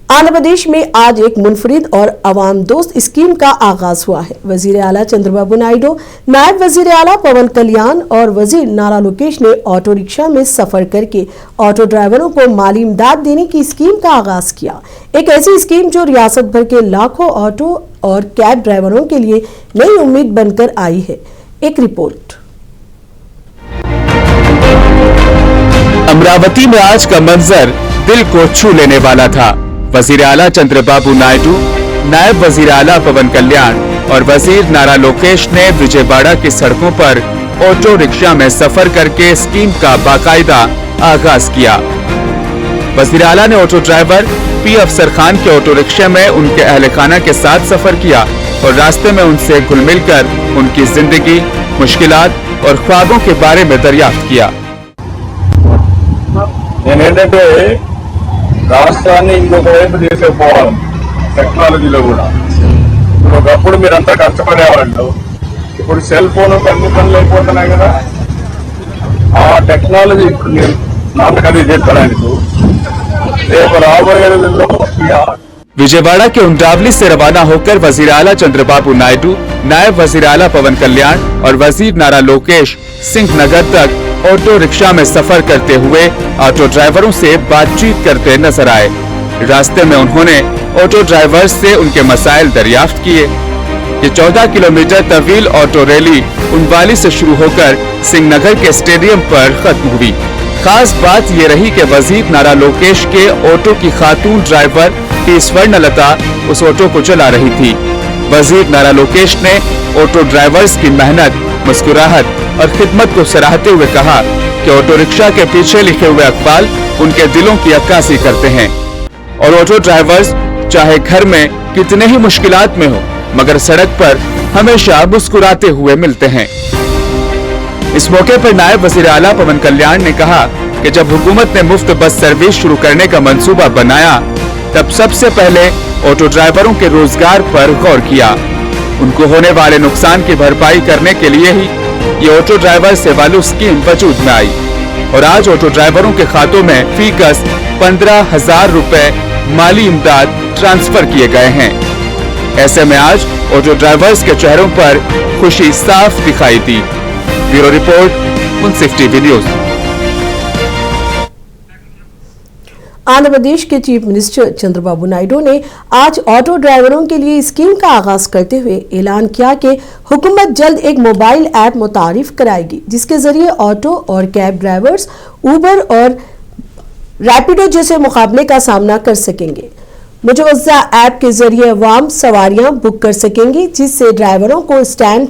आंध्र प्रदेश में आज एक मुनफरिद और अवाम दोस्त स्कीम का आगाज हुआ है। वजीर आला चंद्रबाबू नायडू, नायब वजीर आला पवन कल्याण और वजीर नारा लोकेश ने ऑटो रिक्शा में सफर करके ऑटो ड्राइवरों को माली इमदाद देने की स्कीम का आगाज किया। एक ऐसी स्कीम जो रियासत भर के लाखों ऑटो और कैब ड्राइवरों के लिए नई उम्मीद बनकर आई है। एक रिपोर्ट। अमरावती में आज का मंजर दिल को छू लेने वाला था। वजीर आला चंद्रबाबू नायडू, नायब वजीर आला पवन कल्याण और वजीर नारा लोकेश ने विजयवाड़ा की सड़कों पर ऑटो रिक्शा में सफर करके स्कीम का बाकायदा आगाज किया। वजीर आला ने ऑटो ड्राइवर पी अफसर खान के ऑटो रिक्शे में उनके अहले खाना के साथ सफर किया और रास्ते में उनसे घुल मिलकर उनकी जिंदगी, मुश्किलात और ख्वाबों के बारे में दरियाफ्त किया। రాష్ట్రాన్ని ఇంకొక వైపు తీసుకుపోవాలి టెక్నాలజీలో కూడా. ఒకప్పుడు మీరంతా కష్టపడేవాళ్ళు, ఇప్పుడు సెల్ ఫోన్ అన్ని పనులు అయిపోతున్నాయి కదా. ఆ టెక్నాలజీ ఇప్పుడు మీరు నాటకాలు చేసుకోవడానికి రేపు రాబోయే రోజుల్లో विजयवाड़ा के उंडावली से रवाना होकर वजीर आला चंद्रबाबू नायडू, नायब वजीर आला पवन कल्याण और वजीर नारा लोकेश सिंह नगर तक ऑटो रिक्शा में सफर करते हुए ऑटो ड्राइवरों से बातचीत करते नजर आए। रास्ते में उन्होंने ऑटो ड्राइवर्स से उनके मसाइल दरियाफ्त किए। ये 14 किलोमीटर तवील ऑटो रैली उंडावली से शुरू होकर सिंह नगर के स्टेडियम पर खत्म हुई। खास बात ये रही कि वजीर नारा लोकेश के ऑटो की खातून ड्राइवर टी स्वर्णलता उस ऑटो को चला रही थी। वजीर नारा लोकेश ने ऑटो ड्राइवर्स की मेहनत, मुस्कुराहट और खिदमत को सराहते हुए कहा कि ऑटो रिक्शा के पीछे लिखे हुए अक़वाल उनके दिलों की अक्कासी करते हैं और ऑटो ड्राइवर्स चाहे घर में कितने ही मुश्किलात में हो मगर सड़क पर हमेशा मुस्कुराते हुए मिलते हैं। इस मौके पर नायब वजीर आला पवन कल्याण ने कहा कि जब हुकूमत ने मुफ्त बस सर्विस शुरू करने का मंसूबा बनाया तब सबसे पहले ऑटो ड्राइवरों के रोजगार पर गौर किया। उनको होने वाले नुकसान की भरपाई करने के लिए ही ये ऑटो ड्राइवर सेवालू स्कीम वजूद में आई और आज ऑटो ड्राइवरों के खातों में फीकस 15,000 रुपए माली इमदाद ट्रांसफर किए गए हैं। ऐसे में आज ऑटो ड्राइवर्स के चेहरों पर खुशी साफ दिखाई दी। ब्यूरो रिपोर्ट, मुंसिफ टीवी न्यूज। आंध्र प्रदेश के चीफ मिनिस्टर चंद्रबाबू नायडू ने आज ऑटो ड्राइवरों के लिए स्कीम का आगाज करते हुए ऐलान किया कि हुकूमत जल्द एक मोबाइल ऐप मुतारिफ कराएगी जिसके जरिए ऑटो और कैब ड्राइवर्स उबर और रैपिडो जैसे मुकाबले का सामना कर सकेंगे। मुजवज़्ज़ा ऐप के जरिए अवाम सवारियां बुक कर सकेंगी जिससे ड्राइवरों को स्टैंड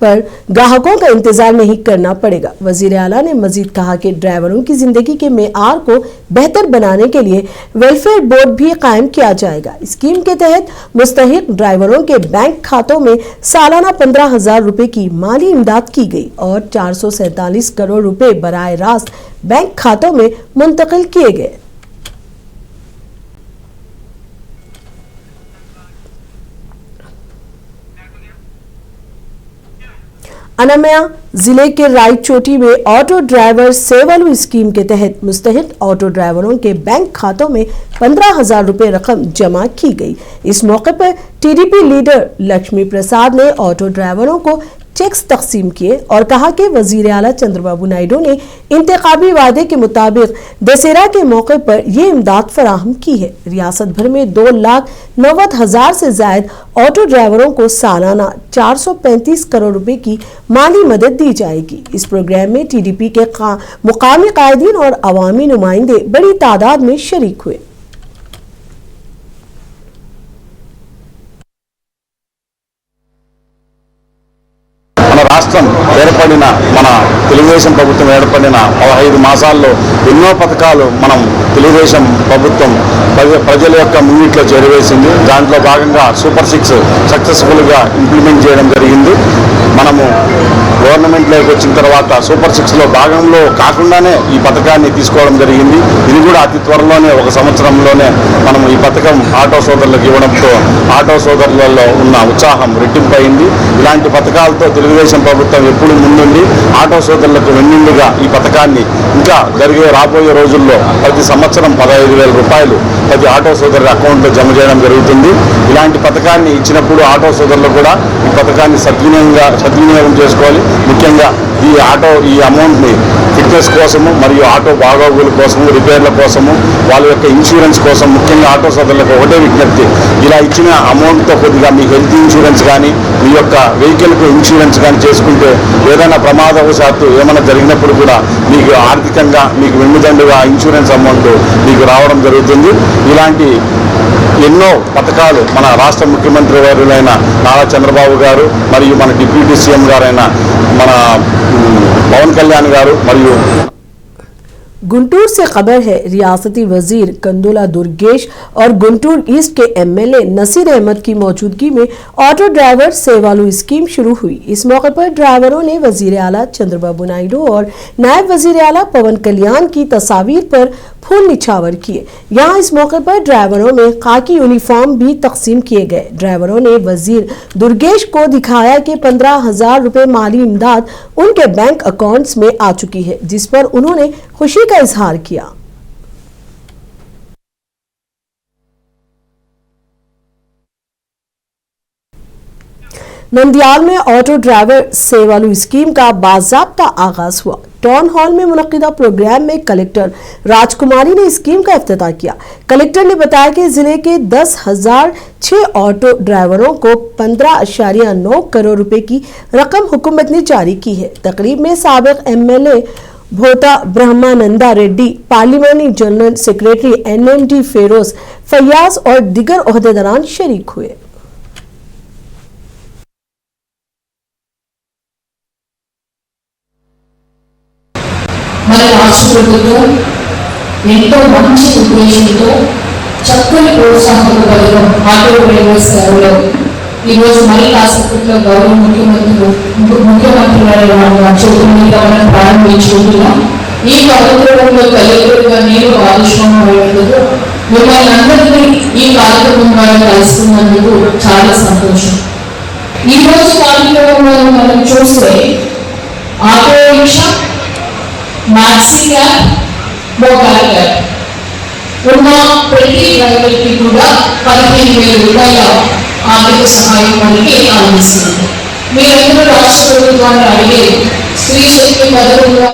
पर ग्राहकों का इंतजार नहीं करना पड़ेगा। वजीर आला ने मजीद कहा कि ड्राइवरों की जिंदगी के मेआर को बेहतर बनाने के लिए वेलफेयर बोर्ड भी कायम किया जाएगा। स्कीम के तहत मुस्तहिक ड्राइवरों के बैंक खातों में सालाना 15,000 रुपए की माली इमदाद की गई और 447 करोड़ रुपए बराए रास्त बैंक खातों में मुंतकिल किए गए। अनमया जिले के रायचोटी में ऑटो ड्राइवर सेवालू स्कीम के तहत मुस्तहिक ऑटो ड्राइवरों के बैंक खातों में 15,000 रुपए रकम जमा की गई। इस मौके पर टीडीपी लीडर लक्ष्मी प्रसाद ने ऑटो ड्राइवरों को चेक्स तकसीम किए और कहा कि वजीर आला चंद्रबाबू नायडू ने इंतखाबी वादे के मुताबिक दशहरा के मौके पर यह इमदाद फराहम की है। रियासत भर में 2,90,000 से जायद ऑटो ड्राइवरों को सालाना 435 करोड़ रुपए की माली मदद दी जाएगी। इस प्रोग्राम में टीडीपी के मुकामी कायदीन और अवामी नुमाइंदे बड़ी तादाद में शरीक हुए। రాష్ట్రం ఏర్పడిన మన తెలుగుదేశం ప్రభుత్వం ఏర్పడిన 15 మాసాల్లో ఎన్నో పథకాలు మనం తెలుగుదేశం ప్రభుత్వం ప్రజల యొక్క ముంగిట్లో చేరవేసింది। దాంట్లో భాగంగా సూపర్ 6 సక్సెస్ఫుల్గా ఇంప్లిమెంట్ చేయడం జరిగింది। మనము గవర్నమెంట్లోకి వచ్చిన తర్వాత సూపర్ 6లో భాగంలో కాకుండానే ఈ పథకాన్ని తీసుకోవడం జరిగింది। ఇది కూడా అతి త్వరలోనే ఒక సంవత్సరంలోనే మనం ఈ పథకం ఆటో సోదరులకు ఇవ్వడంతో ఆటో సోదరులలో ఉన్న ఉత్సాహం రెట్టింపైంది। ఇలాంటి పథకాలతో తెలుగుదేశం ప్రభుత్వం ఎప్పుడు ముందుండి ఆటో సోదరులకు వెన్నుండిగా ఈ పథకాన్ని ఇంకా రాబోయే రోజుల్లో ప్రతి సంవత్సరం 15,000 రూపాయలు ప్రతి ఆటో సోదరుల అకౌంట్లో జమ చేయడం జరుగుతుంది. ఇలాంటి పథకాన్ని ఇచ్చినప్పుడు ఆటో సోదరులు కూడా ఈ పథకాన్ని సద్వినియోగం చేసుకోవాలి. ముఖ్యంగా ఈ అమౌంట్ని ఫిట్నెస్ కోసము మరియు ఆటో బాగోగుల కోసము, రిపేర్ల కోసము, వాళ్ళ యొక్క ఇన్సూరెన్స్ కోసం, ముఖ్యంగా ఆటో సోదరులకు ఒకటే విజ్ఞప్తి, ఇలా ఇచ్చిన అమౌంట్తో కొద్దిగా మీ హెల్త్ ఇన్సూరెన్స్ కానీ మీ యొక్క వెహికల్కు ఇన్సూరెన్స్ కానీ చేసుకుంటే ఏదైనా ప్రమాదవశాత్తు ఏమైనా జరిగినప్పుడు కూడా మీకు ఆర్థికంగా మీకు వెన్నుదండుగా ఇన్సూరెన్స్ అమౌంట్ మీకు రావడం జరుగుతుంది. ఇలాంటి ఎన్నో పథకాలు మన రాష్ట్ర ముఖ్యమంత్రి వర్యులైన నారా చంద్రబాబు గారు మరియు మన డిప్యూటీ సీఎం గారైన మన పవన్ కళ్యాణ్ గారు మరియు गुंटूर से खबर है, रियासती वजीर कंदोला दुर्गेश और गुंटूर ईस्ट के एमएलए नसीर अहमद की मौजूदगी में ऑटो ड्राइवर सेवालू स्कीम शुरू हुई। इस मौके पर ड्राइवरों ने वजीर आला चंद्रबाबू नायडू और नायब वजीर आला पवन कल्याण की तस्वीर पर फूल निछावर किए। यहाँ इस मौके पर ड्राइवरों में खाकी यूनिफॉर्म भी तकसीम किए गए। ड्राइवरों ने वजीर दुर्गेश को दिखाया कि 15,000 रुपए माली इमदाद उनके बैंक अकाउंट्स में आ चुकी है, जिस पर उन्होंने खुशी का इजहार किया। नंदियाल में ऑटो ड्राइवर सेवालू स्कीम का बाज़ाब्ता आगाज हुआ। टाउन हॉल में मुनक्किदा प्रोग्राम में कलेक्टर राजकुमारी ने स्कीम का इफ्तिताह किया। कलेक्टर ने बताया कि जिले के 10,006 ऑटो ड्राइवरों को 15.9 करोड़ रुपए की रकम हुकूमत ने जारी की है। तकरीब में साबिक एमएलए भोता ब्रह्मानंदा रेड्डी, पार्लिमानी general secretary NMD Feroz Fayaz और दिगर ओहदेदारान शरीक हुए। మన రాష్ట్ర ప్రభుత్వం ఎంతో మంచి ఉద్దేశంతో చక్కని ప్రోత్సాహక పథకం ఆటో డ్రైవర్ సేవలో ఈరోజు మళ్ళీ కాసేపట్లో గౌరవ ముఖ్యమంత్రి గారి చేతుల మీద మనం ప్రారంభించుకుంటున్నాం. ఈ కార్యక్రమంలో కలెక్టర్గా నేను భాగస్వామ్యమైనందుకు మిమ్మల్ని అందరినీ ఈ కార్యక్రమం ద్వారా కలుసుకున్నందుకు చాలా సంతోషం. ఈరోజు కార్యక్రమంలో మనం చూస్తే auto rickshaw, maxi cab, mobile cab ఉన్న ప్రతి డ్రైవర్కి కూడా 15,000 రూపాయల ఆర్థిక సహాయం మనకి అందిస్తుంది. మీరందరూ రాష్ట్ర ప్రభుత్వాన్ని అడిగే స్త్రీ శక్తి పథకంలో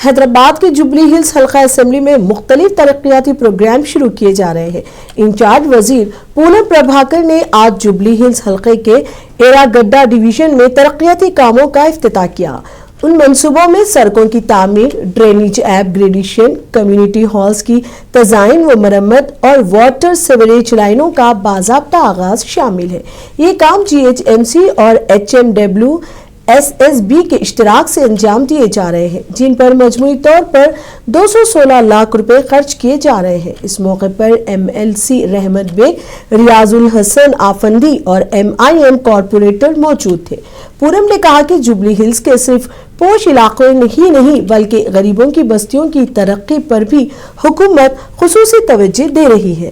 हैदराबाद के जुबली हिल्स हल्का असेंबली में मुख्तलिफ तरक्याती प्रोग्राम शुरू किए जा रहे हैं। इंचार्ज वजीर पूनम प्रभाकर ने आज जुबली हिल्स हल्के के एरागड्डा डिवीजन में तरक्याती कामों का इफ्तिताह किया। उन मंसूबों में सड़कों की तामीर, ड्रेनेज अपग्रेडेशन, कम्युनिटी हॉल्स की तजाइन व मरम्मत और वाटर सीवरेज लाइनों का बाज़ाब्ता आगाज शामिल है। ये काम GHMC और HMW SSB के इश्तराक से अंजाम दिए जा रहे हैं, जिन पर मजमूई तौर पर 216 लाख रुपए खर्च किए जा रहे हैं। इस मौके पर MLC रहमत बेग, रियाजुल हसन आफंदी और MIM कॉरपोरेटर मौजूद थे। पूनम ने कहा कि जुबली हिल्स के सिर्फ पोश इलाकों ही नहीं बल्कि गरीबों की बस्तियों की तरक्की पर भी हुकूमत खुसूसी तवज्जो दे रही है।